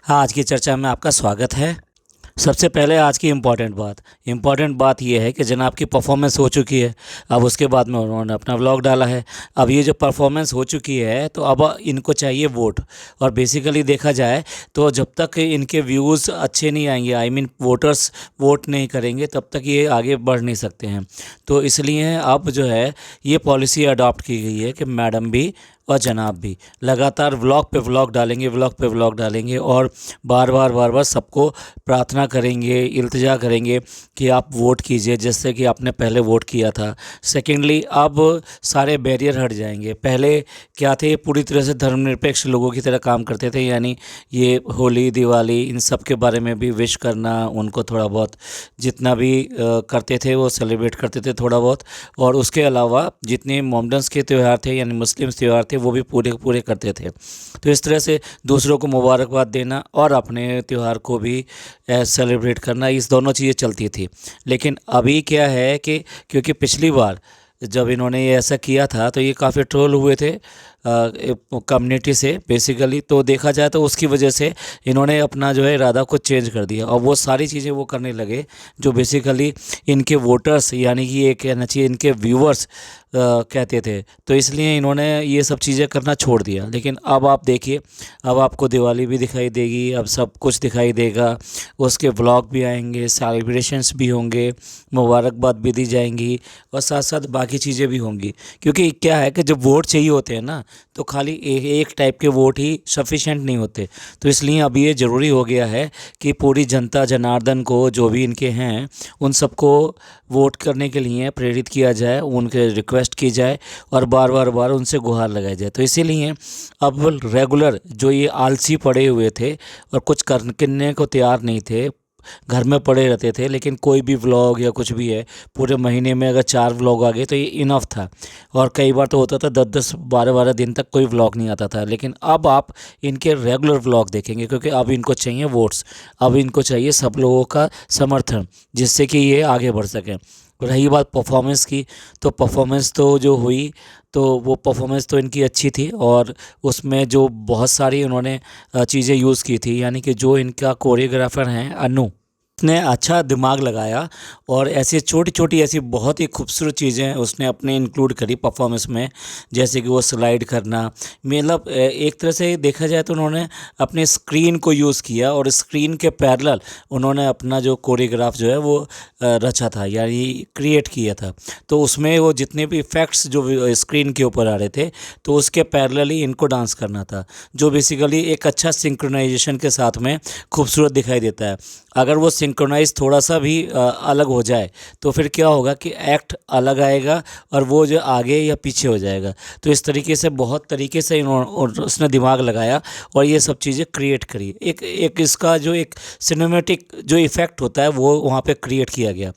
हाँ, आज की चर्चा में आपका स्वागत है। सबसे पहले आज की इम्पॉर्टेंट बात ये है कि जनाब की परफॉर्मेंस हो चुकी है। अब उसके बाद में उन्होंने अपना व्लॉग डाला है। अब ये जो परफॉर्मेंस हो चुकी है तो अब इनको चाहिए वोट। और बेसिकली देखा जाए तो जब तक इनके व्यूज़ अच्छे नहीं आएंगे, आई मीन वोटर्स वोट नहीं करेंगे, तब तक ये आगे बढ़ नहीं सकते हैं। तो इसलिए अब जो है ये पॉलिसी अडॉप्ट की गई है कि मैडम भी और जनाब भी लगातार व्लॉग पे व्लॉग डालेंगे और बार बार सबको प्रार्थना करेंगे, इल्तिजा करेंगे कि आप वोट कीजिए जैसे कि आपने पहले वोट किया था। सेकेंडली अब सारे बैरियर हट जाएंगे। पहले क्या थे, पूरी तरह से धर्मनिरपेक्ष लोगों की तरह काम करते थे, यानी ये होली दिवाली इन सब के बारे में भी विश करना, उनको थोड़ा बहुत जितना भी करते थे वो सेलिब्रेट करते थे थोड़ा बहुत। और उसके अलावा जितने मोमडन्स के त्यौहार थे यानी मुस्लिम त्यौहार थे वो भी पूरे पूरे करते थे। तो इस तरह से दूसरों को मुबारकबाद देना और अपने त्यौहार को भी सेलिब्रेट करना, इस दोनों चीज़ें चलती थी। लेकिन अभी क्या है कि क्योंकि पिछली बार जब इन्होंने ये ऐसा किया था तो ये काफ़ी ट्रोल हुए थे कम्युनिटी से बेसिकली। तो देखा जाए तो उसकी वजह से इन्होंने अपना जो है इरादा को चेंज कर दिया और वो सारी चीज़ें वो करने लगे जो बेसिकली इनके वोटर्स यानी कि ये कहना चाहिए इनके व्यूवर्स कहते थे। तो इसलिए इन्होंने ये सब चीज़ें करना छोड़ दिया। लेकिन अब आप देखिए, अब आपको दिवाली भी दिखाई देगी, अब सब कुछ दिखाई देगा, उसके व्लॉग भी आएंगे, सेलिब्रेशंस भी होंगे, मुबारकबाद भी दी जाएंगी और साथ साथ बाकी चीज़ें भी होंगी। क्योंकि क्या है कि जब वोट चाहिए होते हैं ना तो खाली एक टाइप के वोट ही सफिशेंट नहीं होते। तो इसलिए अब ये ज़रूरी हो गया है कि पूरी जनता जनार्दन को, जो भी इनके हैं, उन सबको वोट करने के लिए प्रेरित किया जाए, उनके रिक्वेस्ट की जाए और बार उनसे गुहार लगाई जाए। तो इसीलिए अब रेगुलर जो ये आलसी पड़े हुए थे और कुछ करने को तैयार नहीं थे, घर में पड़े रहते थे, लेकिन कोई भी व्लॉग या कुछ भी है, पूरे महीने में अगर 4 व्लॉग आ गए तो ये इनफ था। और कई बार तो होता था 10-10 12-12 दिन तक कोई व्लॉग नहीं आता था। लेकिन अब आप इनके रेगुलर व्लॉग देखेंगे क्योंकि अब इनको चाहिए वोट्स, अब इनको चाहिए सब लोगों का समर्थन जिससे कि ये आगे बढ़ सकें। रही बात परफॉर्मेंस की, तो परफॉर्मेंस तो जो हुई तो वो परफॉर्मेंस तो इनकी अच्छी थी और उसमें जो बहुत सारी उन्होंने चीज़ें यूज़ की थी, यानी कि जो इनका कोरियोग्राफर हैं अनु, उसने अच्छा दिमाग लगाया और ऐसी छोटी छोटी ऐसी बहुत ही खूबसूरत चीज़ें उसने अपने इंक्लूड करी परफॉर्मेंस में। जैसे कि वो स्लाइड करना, मतलब एक तरह से देखा जाए तो उन्होंने अपने स्क्रीन को यूज़ किया और स्क्रीन के पैरेलल उन्होंने अपना जो कोरियोग्राफ जो है वो रचा था, यानी क्रिएट किया था। तो उसमें वो जितने भी इफ़ेक्ट्स जो स्क्रीन के ऊपर आ रहे थे तो उसके पैरेलल ही इनको डांस करना था, जो बेसिकली एक अच्छा सिंक्रोनाइजेशन के साथ में खूबसूरत दिखाई देता है। अगर वो सिंक्रोनाइज थोड़ा सा भी अलग हो जाए तो फिर क्या होगा कि एक्ट अलग आएगा और वो जो आगे या पीछे हो जाएगा। तो इस तरीके से बहुत तरीके से उसने दिमाग लगाया और ये सब चीज़ें क्रिएट करी। एक इसका जो एक सिनेमैटिक जो इफ़ेक्ट होता है वो वहाँ पे क्रिएट किया गया।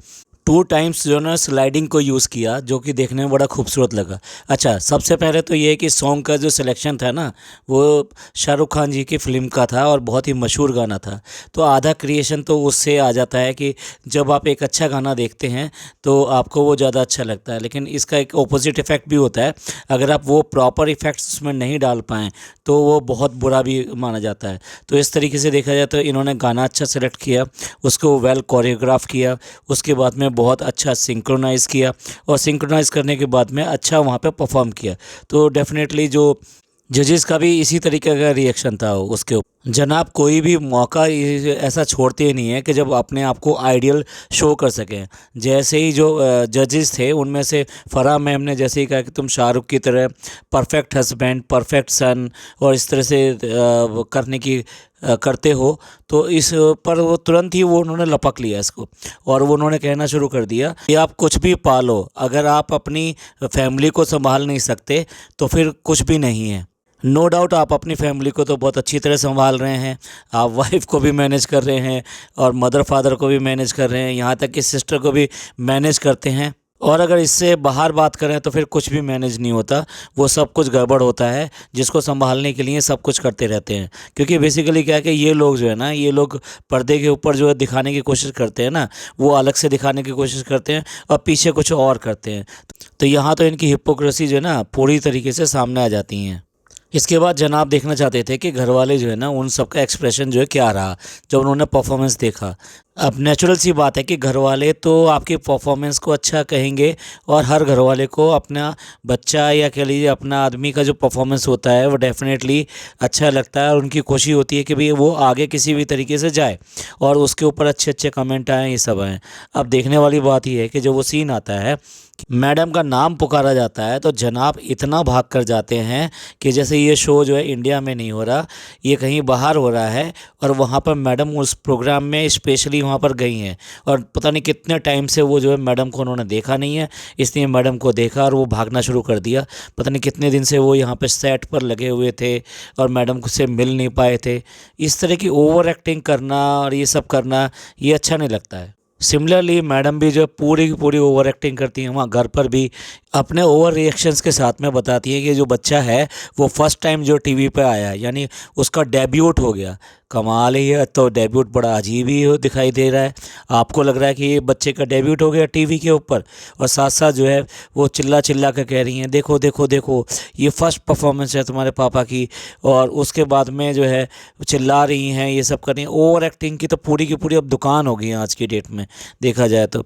2 टाइम्स जो ना स्लाइडिंग को यूज़ किया जो कि देखने में बड़ा खूबसूरत लगा। अच्छा, सबसे पहले तो ये है कि सॉन्ग का जो सिलेक्शन था ना वो शाहरुख खान जी की फ़िल्म का था और बहुत ही मशहूर गाना था। तो आधा क्रिएशन तो उससे आ जाता है कि जब आप एक अच्छा गाना देखते हैं तो आपको वो ज़्यादा अच्छा लगता है। लेकिन इसका एक ऑपोजिट इफ़ेक्ट भी होता है, अगर आप वो प्रॉपर इफ़ेक्ट्स उसमें नहीं डाल पाएँ तो वो बहुत बुरा भी माना जाता है। तो इस तरीके से देखा जाए तो इन्होंने गाना अच्छा सेलेक्ट किया, उसको वेल कोरियोग्राफ किया, उसके बाद में बहुत अच्छा सिंक्रोनाइज़ किया और सिंक्रोनाइज़ करने के बाद में अच्छा वहाँ पे परफॉर्म किया। तो डेफिनेटली जो जजेस का भी इसी तरीके का रिएक्शन था उसके ऊपर। जनाब कोई भी मौका ऐसा छोड़ते ही नहीं है कि जब अपने आप को आइडियल शो कर सकें। जैसे ही जो जजेस थे उनमें से फ़राह मैम ने जैसे ही कहा कि तुम शाहरुख की तरह परफेक्ट हस्बैंड, परफेक्ट सन और इस तरह से करने की करते हो, तो इस पर वो तुरंत ही वो उन्होंने लपक लिया इसको और वो उन्होंने कहना शुरू कर दिया कि आप कुछ भी पालो, अगर आप अपनी फैमिली को संभाल नहीं सकते तो फिर कुछ भी नहीं है। नो डाउट आप अपनी फैमिली को तो बहुत अच्छी तरह संभाल रहे हैं, आप वाइफ को भी मैनेज कर रहे हैं और मदर फादर को भी मैनेज कर रहे हैं, यहाँ तक कि सिस्टर को भी मैनेज करते हैं। और अगर इससे बाहर बात करें तो फिर कुछ भी मैनेज नहीं होता, वो सब कुछ गड़बड़ होता है, जिसको संभालने के लिए सब कुछ करते रहते हैं। क्योंकि बेसिकली क्या है कि ये लोग जो है ना, ये लोग पर्दे के ऊपर जो है दिखाने की कोशिश करते हैं ना, वो अलग से दिखाने की कोशिश करते हैं और पीछे कुछ और करते हैं। तो यहाँ तो इनकी हिपोक्रेसी जो है ना पूरी तरीके से सामने आ जाती हैं। इसके बाद जनाब देखना चाहते थे कि घर वाले जो है ना उन सब का एक्सप्रेशन जो है क्या रहा जब उन्होंने परफॉर्मेंस देखा। अब नेचुरल सी बात है कि घर वाले तो आपके परफॉर्मेंस को अच्छा कहेंगे, और हर घर वाले को अपना बच्चा या कह लीजिए अपना आदमी का जो परफॉर्मेंस होता है वो डेफिनेटली अच्छा लगता है, और उनकी खुशी होती है कि भाई वो आगे किसी भी तरीके से जाए और उसके ऊपर अच्छे अच्छे कमेंट आएँ, ये सब आएँ। अब देखने वाली बात ये है कि जब वो सीन आता है, मैडम का नाम पुकारा जाता है, तो जनाब इतना भाग कर जाते हैं कि जैसे ये शो जो है इंडिया में नहीं हो रहा, ये कहीं बाहर हो रहा है, और वहाँ पर मैडम उस प्रोग्राम में स्पेशली वहाँ पर गई हैं, और पता नहीं कितने टाइम से वो जो है मैडम को उन्होंने देखा नहीं है, इसलिए मैडम को देखा और वो भागना शुरू कर दिया। पता नहीं कितने दिन से वो यहाँ पर सेट पर लगे हुए थे और मैडम से मिल नहीं पाए थे। इस तरह की ओवर एक्टिंग करना और ये सब करना, ये अच्छा नहीं लगता है। सिमिलरली मैडम भी जो है पूरी की पूरी ओवर एक्टिंग करती हैं, वहाँ घर पर भी अपने ओवर रिएक्शंस के साथ में बताती हैं कि जो बच्चा है वो फर्स्ट टाइम जो टीवी पे आया है, यानी उसका डेब्यूट हो गया। कमाल ही है, तो डेब्यूट बड़ा अजीब ही दिखाई दे रहा है। आपको लग रहा है कि ये बच्चे का डेब्यूट हो गया टीवी के ऊपर, और साथ साथ जो है वो चिल्ला चिल्ला कर कह रही हैं देखो देखो देखो ये फर्स्ट परफॉर्मेंस है तुम्हारे पापा की, और उसके बाद में जो है चिल्ला रही हैं, ये सब कर रही हैं। ओवर एक्टिंग की तो पूरी की पूरी अब दुकान हो गई है आज की डेट में देखा जाए तो।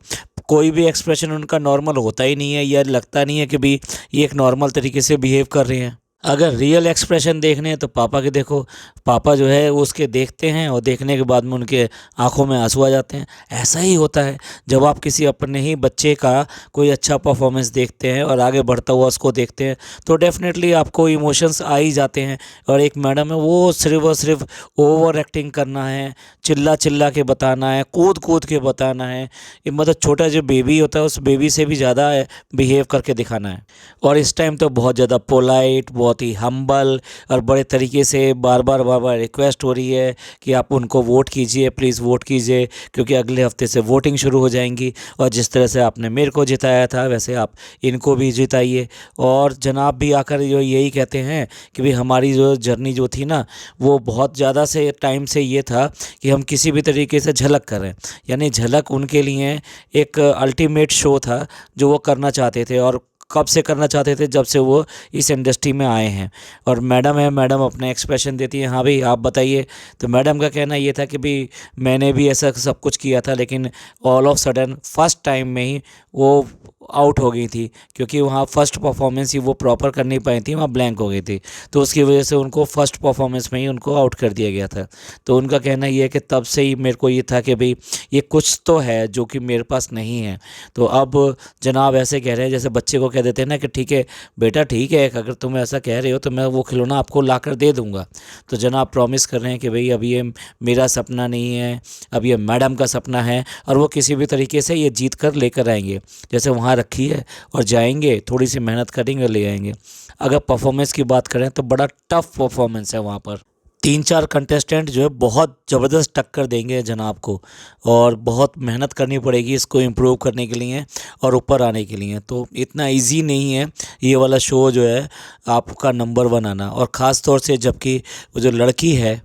कोई भी एक्सप्रेशन उनका नॉर्मल होता ही नहीं है, या लगता नहीं है कि भी ये एक नॉर्मल तरीके से बिहेव कर रहे हैं। अगर रियल एक्सप्रेशन देखने हैं तो पापा के देखो, पापा जो है वो उसके देखते हैं और देखने के बाद में उनके आंखों में आंसू आ जाते हैं। ऐसा ही होता है जब आप किसी अपने ही बच्चे का कोई अच्छा परफॉर्मेंस देखते हैं और आगे बढ़ता हुआ उसको देखते हैं, तो डेफिनेटली आपको इमोशंस आ ही जाते हैं। और एक मैडम है वो सिर्फ और सिर्फ ओवर एक्टिंग करना है, चिल्ला चिल्ला के बताना है, कूद कूद के बताना है, ये मतलब छोटा जो बेबी होता है उस बेबी से भी ज़्यादा बिहेव करके दिखाना है। और इस टाइम तो बहुत ज़्यादा पोलाइट, बहुत ही हम्बल और बड़े तरीके से बार बार रिक्वेस्ट हो रही है कि आप उनको वोट कीजिए, प्लीज़ वोट कीजिए, क्योंकि अगले हफ्ते से वोटिंग शुरू हो जाएंगी, और जिस तरह से आपने मेरे को जिताया था वैसे आप इनको भी जिताइए। और जनाब भी आकर जो यही कहते हैं कि भाई हमारी जो जर्नी जो थी ना वो बहुत ज़्यादा से टाइम से ये था कि हम किसी भी तरीके से झलक करें, यानी झलक उनके लिए एक अल्टीमेट शो था जो वो करना चाहते थे, और कब से करना चाहते थे, जब से वो इस इंडस्ट्री में आए हैं। और मैडम है, मैडम अपने एक्सप्रेशन देती है, हाँ भाई आप बताइए। तो मैडम का कहना ये था कि भाई मैंने भी ऐसा सब कुछ किया था, लेकिन all of sudden first time में ही वो आउट हो गई थी, क्योंकि वहाँ फर्स्ट परफॉर्मेंस ही वो प्रॉपर कर नहीं पाई थी, वहाँ ब्लैंक हो गई थी, तो उसकी वजह से उनको फर्स्ट परफॉर्मेंस में ही उनको आउट कर दिया गया था। तो उनका कहना ये है कि तब से ही मेरे को ये था कि भाई ये कुछ तो है जो कि मेरे पास नहीं है। तो अब जनाब ऐसे कह रहे हैं जैसे बच्चे को कह देते हैं ना कि ठीक है बेटा, ठीक है, अगर तुम ऐसा कह रहे हो तो मैं वो खिलौना आपको ला कर दे दूँगा। तो जनाब प्रॉमिस कर रहे हैं कि भाई अब ये मेरा सपना नहीं है, अब ये मैडम का सपना है, और वो किसी भी तरीके से ये जीत कर लेकर आएंगे। जैसे वहाँ रखी है और जाएंगे, थोड़ी सी मेहनत करेंगे, ले आएंगे। अगर परफॉर्मेंस की बात करें तो बड़ा टफ परफॉर्मेंस है वहाँ पर। 3-4 कंटेस्टेंट जो है बहुत ज़बरदस्त टक्कर देंगे जनाब को, और बहुत मेहनत करनी पड़ेगी इसको इम्प्रूव करने के लिए और ऊपर आने के लिए। तो इतना इजी नहीं है ये वाला शो जो है आपका नंबर 1 आना, और ख़ास तौर से जबकि वो जो लड़की है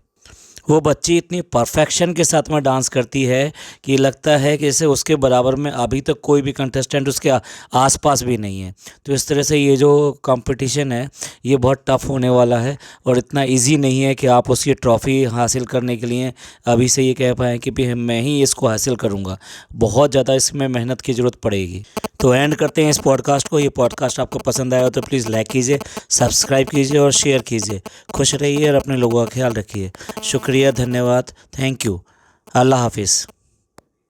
वो बच्ची इतनी परफेक्शन के साथ में डांस करती है कि लगता है कि जैसे उसके बराबर में अभी तक कोई भी कंटेस्टेंट उसके आसपास भी नहीं है। तो इस तरह से ये जो कंपटीशन है ये बहुत टफ होने वाला है, और इतना इजी नहीं है कि आप उसकी ट्रॉफ़ी हासिल करने के लिए अभी से ये कह पाएँ कि भाई मैं ही इसको हासिल करूँगा। बहुत ज़्यादा इसमें मेहनत की ज़रूरत पड़ेगी। तो एंड करते हैं इस पॉडकास्ट को। ये पॉडकास्ट आपको पसंद आया हो तो प्लीज़ लाइक कीजिए, सब्सक्राइब कीजिए और शेयर कीजिए। खुश रहिए और अपने लोगों का ख्याल रखिए। शुक्रिया, धन्यवाद, थैंक यू, अल्लाह हाफिज़।